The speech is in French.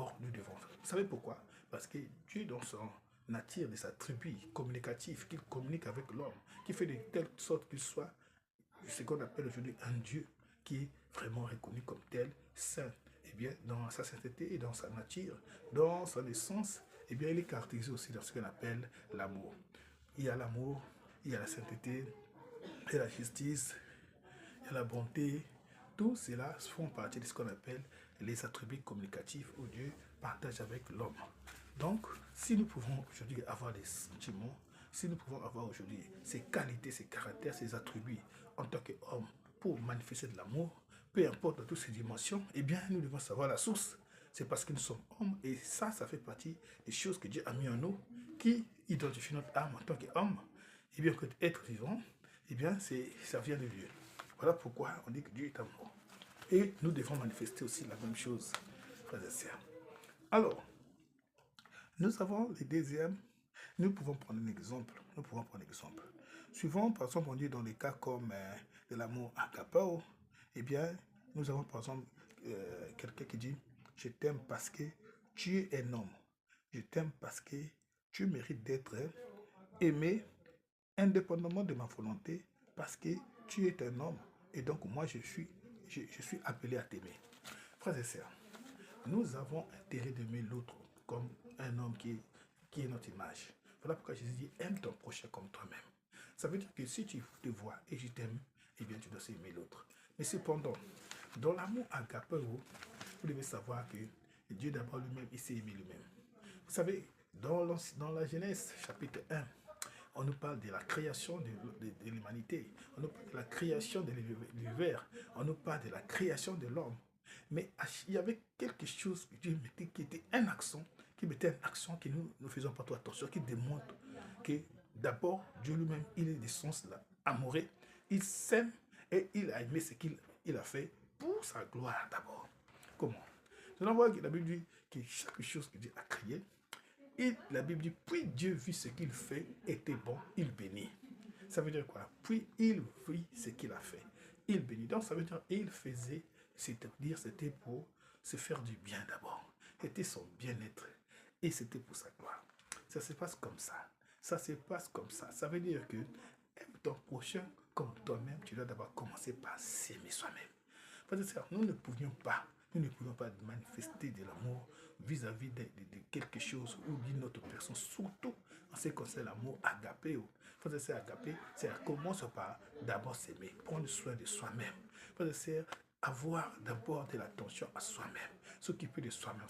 d'abord, nous devons. Vous savez pourquoi? Parce que Dieu, dans son nature de sa tribu communicative, qu'il communique avec l'homme, qui fait de telle sorte qu'il soit ce qu'on appelle aujourd'hui un Dieu qui est vraiment reconnu comme tel, saint. Eh bien, dans sa sainteté et dans sa nature, dans son essence, eh bien, il est caractérisé aussi dans ce qu'on appelle l'amour. Il y a l'amour, il y a la sainteté, il y a la justice, il y a la bonté. Tout cela font partie de ce qu'on appelle les attributs communicatifs où Dieu partage avec l'homme. Donc, si nous pouvons aujourd'hui avoir des sentiments, si nous pouvons avoir aujourd'hui ces qualités, ces caractères, ces attributs en tant qu'homme pour manifester de l'amour, peu importe dans toutes ces dimensions, eh bien, nous devons savoir la source. C'est parce que nous sommes hommes et ça fait partie des choses que Dieu a mis en nous qui identifient notre âme en tant qu'homme. Et bien, que être vivant, eh bien, ça vient de Dieu. Voilà pourquoi on dit que Dieu est amour. Et nous devons manifester aussi la même chose, frères et sœurs. Alors, nous avons le deuxième. Nous pouvons prendre un exemple. Souvent, par exemple, on dit dans les cas comme de l'amour agapao, eh bien, nous avons par exemple quelqu'un qui dit « Je t'aime parce que tu es un homme. Je t'aime parce que tu mérites d'être aimé indépendamment de ma volonté parce que tu es un homme. Et donc, moi, je suis appelé à t'aimer. » Frères et sœurs, nous avons intérêt d'aimer l'autre comme un homme qui est notre image. Voilà pourquoi Jésus dit, aime ton prochain comme toi-même. Ça veut dire que si tu te vois et je t'aime, eh bien tu dois aimer l'autre. Mais cependant, dans l'amour agapeo, vous devez savoir que Dieu d'abord lui-même, il s'est aimé lui-même. Vous savez, dans la Genèse chapitre 1, on nous parle de la création de l'humanité, on nous parle de la création de l'univers, on nous parle de la création de l'homme. Mais il y avait quelque chose que Dieu mettait qui était un accent, qui mettait un accent que nous ne faisons pas trop attention, qui démontre que d'abord, Dieu lui-même, il est de sens amoureux, il s'aime et il a aimé ce qu'il a fait pour sa gloire d'abord. Comment? Nous allons voir que la Bible dit que chaque chose que Dieu a créée, et la Bible dit, puis Dieu vit ce qu'il fait était bon, il bénit. Ça veut dire quoi? Puis il vit ce qu'il a fait, il bénit. Donc ça veut dire, il faisait, c'est-à-dire c'était pour se faire du bien d'abord. C'était son bien-être et c'était pour sa gloire. Ça se passe comme ça. Ça se passe comme ça. Ça veut dire que aime ton prochain comme toi-même. Tu dois d'abord commencer par s'aimer soi-même. Parce que nous ne pouvions pas manifester de l'amour vis-à-vis de quelque chose ou d'une autre personne, surtout en ce qui concerne l'amour agapé. Frère et sœur, agapé, c'est commence par d'abord s'aimer, prendre soin de soi-même. Frère et sœur, avoir d'abord de l'attention à soi-même, s'occuper de soi-même.